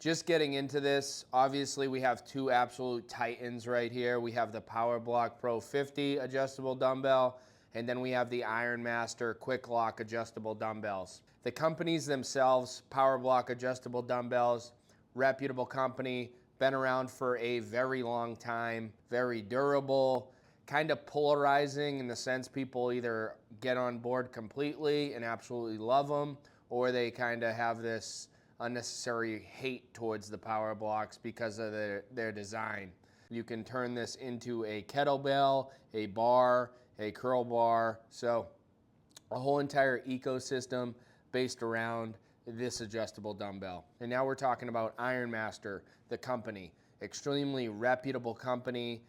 Just getting into this, obviously we have two absolute titans right here. We have the PowerBlock Pro 50 adjustable dumbbell, and then we have the IronMaster Quick-Lock adjustable dumbbells. The companies themselves, PowerBlock adjustable dumbbells, reputable company, been around for a very long time, very durable, kind of polarizing in the sense people either get on board completely and absolutely love them, or they kind of have this unnecessary hate towards the PowerBlocks because of their design. You can turn this into a kettlebell, a bar, a curl bar, so a whole entire ecosystem based around this adjustable dumbbell. And now we're talking about IronMaster, the company. Extremely reputable company.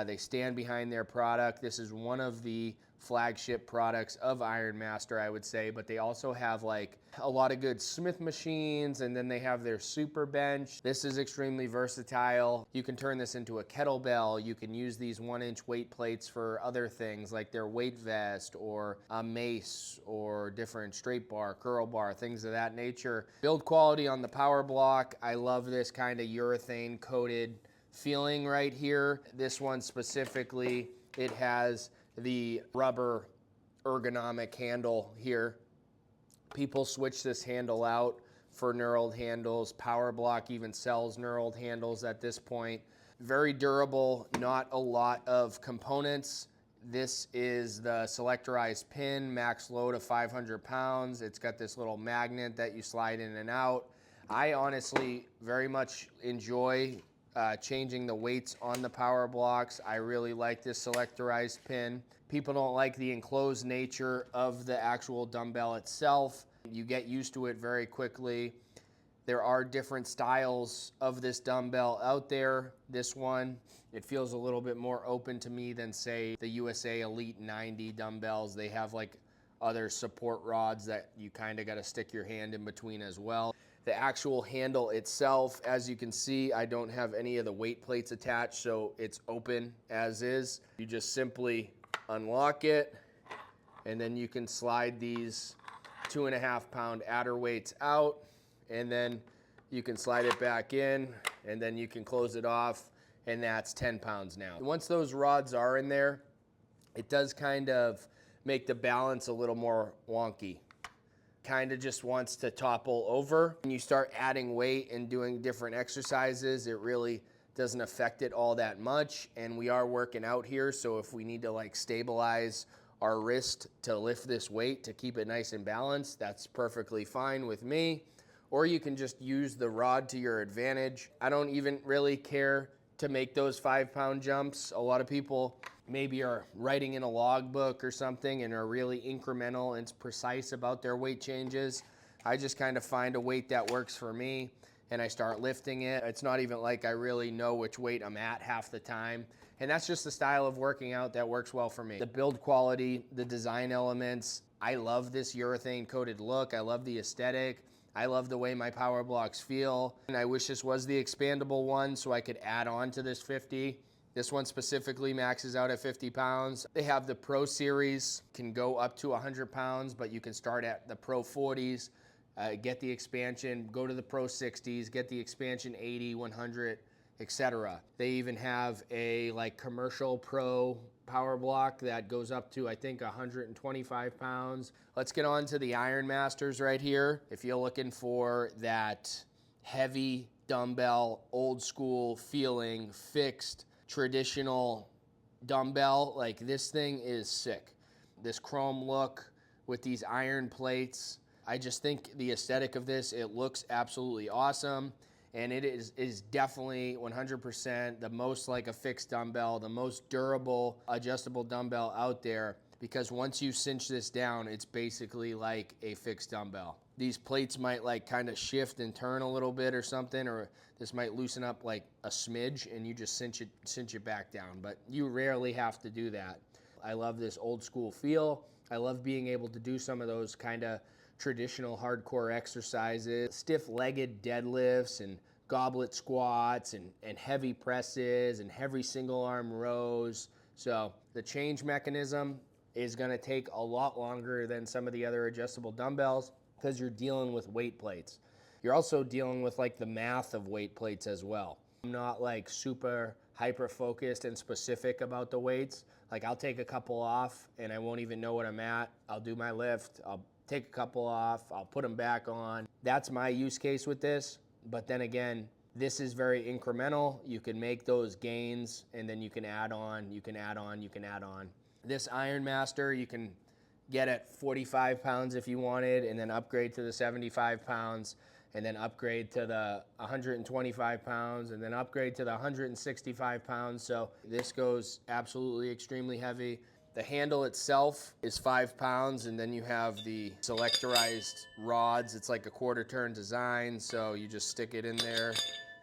They stand behind their product. This is one of the flagship products of IronMaster, I would say, but they also have like a lot of good Smith machines, and then they have their super bench. This is extremely versatile. You can turn this into a kettlebell. You can use these 1-inch weight plates for other things like their weight vest or a mace or different straight bar, curl bar, things of that nature. Build quality on the PowerBlock. I love this kind of urethane coated feeling right here. This one specifically, it has the rubber ergonomic handle here. People switch this handle out for knurled handles. PowerBlock even sells knurled handles at this point. Very durable, not a lot of components. This is the selectorized pin, max load of 500 pounds. It's got this little magnet that you slide in and out. I honestly very much enjoy changing the weights on the PowerBlocks. I really like this selectorized pin. People don't like the enclosed nature of the actual dumbbell itself. You get used to it very quickly. There are different styles of this dumbbell out there. This one, it feels a little bit more open to me than say the USA Elite 90 dumbbells. They have like other support rods that you kind of got to stick your hand in between as well. The actual handle itself, as you can see, I don't have any of the weight plates attached, so it's open as is. You just simply unlock it, and then you can slide these 2.5 pound adder weights out, and then you can slide it back in, and then you can close it off, and that's 10 pounds now. Once those rods are in there, it does kind of make the balance a little more wonky. Kind of just wants to topple over. When you start adding weight and doing different exercises, it really doesn't affect it all that much. And we are working out here, so if we need to like stabilize our wrist to lift this weight to keep it nice and balanced, that's perfectly fine with me. Or you can just use the rod to your advantage. I don't even really care to make those 5-pound jumps. A lot of people maybe are writing in a logbook or something and are really incremental and precise about their weight changes. I just kind of find a weight that works for me and I start lifting it. It's not even like I really know which weight I'm at half the time. And that's just the style of working out that works well for me. The build quality, the design elements, I love this urethane coated look. I love the aesthetic. I love the way my PowerBlocks feel. And I wish this was the expandable one so I could add on to this 50. This one specifically maxes out at 50 pounds. They have the Pro Series, can go up to 100 pounds, but you can start at the Pro 40s, get the expansion, go to the Pro 60s, get the expansion 80, 100, etc. They even have a like commercial Pro PowerBlock that goes up to, I think, 125 pounds. Let's get on to the IronMasters right here. If you're looking for that heavy dumbbell, old school feeling, fixed, traditional dumbbell, like this thing is sick. This chrome look with these iron plates, I just think the aesthetic of this, it looks absolutely awesome. And it is definitely 100% the most like a fixed dumbbell, the most durable adjustable dumbbell out there, because once you cinch this down, it's basically like a fixed dumbbell. These plates might like kind of shift and turn a little bit or something, or this might loosen up like a smidge and you just cinch it back down, but you rarely have to do that. I love this old school feel. I love being able to do some of those kind of traditional hardcore exercises, stiff-legged deadlifts and goblet squats and heavy presses and heavy single arm rows. So the change mechanism is going to take a lot longer than some of the other adjustable dumbbells because you're dealing with weight plates. you're also dealing with like the math of weight plates as well. I'm not like super hyper focused and specific about the weights. Like I'll take a couple off and I won't even know what I'm at. I'll do my lift, I'll take a couple off, I'll put them back on. That's my use case with this. But then again, this is very incremental. You can make those gains and then you can add on, you can add on, you can add on. This Ironmaster, you can get at 45 pounds if you wanted, and then upgrade to the 75 pounds, and then upgrade to the 125 pounds, and then upgrade to the 165 pounds. So this goes absolutely extremely heavy. The handle itself is 5 pounds, and then you have the selectorized rods. It's like a quarter turn design, so you just stick it in there,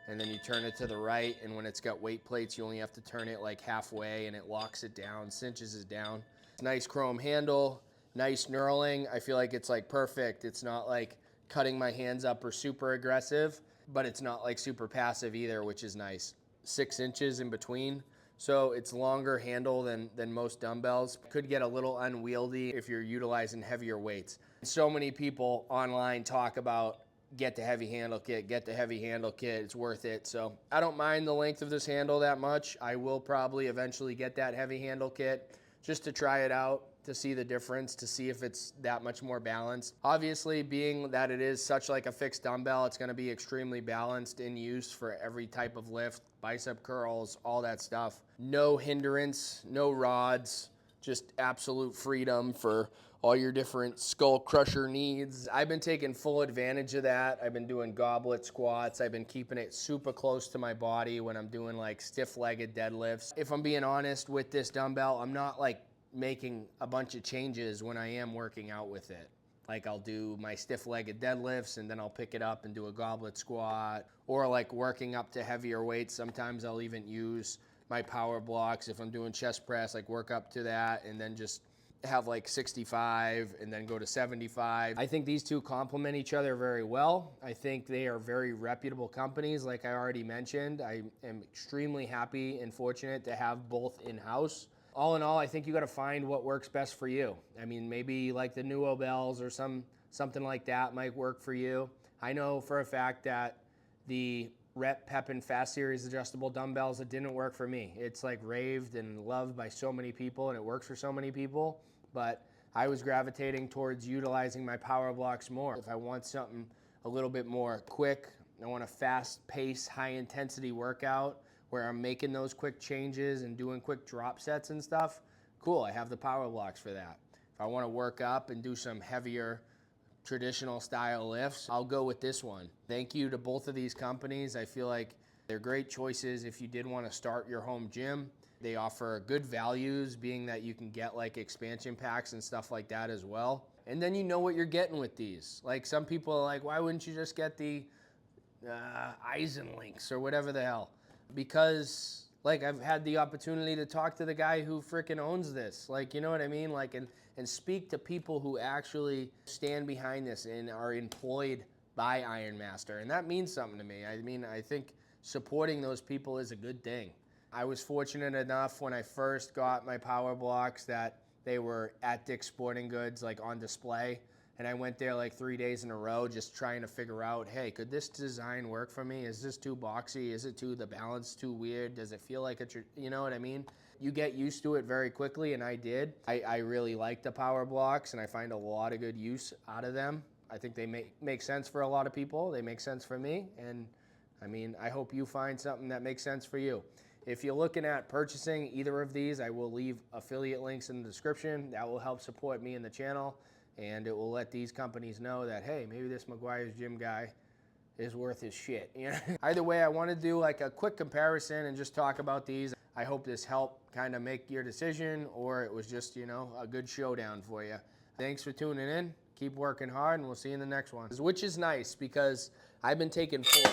and then you turn it to the right, and when it's got weight plates, you only have to turn it like halfway, and it locks it down, cinches it down. Nice chrome handle, nice knurling. I feel like it's like perfect. It's not like cutting my hands up or super aggressive, but it's not like super passive either, which is nice. 6 inches in between. So it's longer handle than most dumbbells. Could get a little unwieldy if you're utilizing heavier weights. So many people online talk about get the heavy handle kit, get the heavy handle kit, it's worth it. So I don't mind the length of this handle that much. I will probably eventually get that heavy handle kit just to try it out, to see the difference, to see if it's that much more balanced. Obviously, being that it is such like a fixed dumbbell, it's gonna be extremely balanced in use for every type of lift, bicep curls, all that stuff. No hindrance, no rods, just absolute freedom for all your different skull crusher needs. I've been taking full advantage of that. I've been doing goblet squats. I've been keeping it super close to my body when I'm doing like stiff-legged deadlifts. If I'm being honest with this dumbbell, I'm not like making a bunch of changes when I am working out with it. Like I'll do my stiff-legged deadlifts and then I'll pick it up and do a goblet squat, or like working up to heavier weights. Sometimes I'll even use my PowerBlocks if I'm doing chest press, like work up to that and then just have like 65 and then go to 75. I think these two complement each other very well. I think they are very reputable companies. Like I already mentioned, I am extremely happy and fortunate to have both in-house. All in all, I think you got to find what works best for you. I mean, maybe like the Dumbbells or something like that might work for you. I know for a fact that the Rep, Pep, and Fast Series adjustable dumbbells, it didn't work for me. It's like raved and loved by so many people and it works for so many people, but I was gravitating towards utilizing my PowerBlocks more. If I want something a little bit more quick, I want a fast pace, high intensity workout where I'm making those quick changes and doing quick drop sets and stuff, cool, I have the PowerBlocks for that. If I want to work up and do some heavier traditional style lifts, I'll go with this one. Thank you to both of these companies. I feel like they're great choices if you did want to start your home gym. They offer good values, being that you can get like expansion packs and stuff like that as well. And then you know what you're getting with these. Like some people are like, why wouldn't you just get the Eisenlinks or whatever the hell? Because like I've had the opportunity to talk to the guy who freaking owns this. Like, you know what I mean? Like, and speak to people who actually stand behind this and are employed by Ironmaster. And that means something to me. I mean, I think supporting those people is a good thing. I was fortunate enough when I first got my PowerBlocks that they were at Dick's Sporting Goods, like on display. And I went there like 3 days in a row just trying to figure out, hey, could this design work for me? Is this too boxy? Is it the balance too weird? Does it feel like you know what I mean? You get used to it very quickly, and I did. I really like the PowerBlocks, and I find a lot of good use out of them. I think they make sense for a lot of people. They make sense for me, and I mean, I hope you find something that makes sense for you. If you're looking at purchasing either of these, I will leave affiliate links in the description. That will help support me and the channel. And it will let these companies know that, hey, maybe this McGuire's Gym guy is worth his shit. You know? Either way, I want to do like a quick comparison and just talk about these. I hope this helped kind of make your decision, or it was just, you know, a good showdown for you. Thanks for tuning in. Keep working hard, and we'll see you in the next one. Which is nice because I've been taking full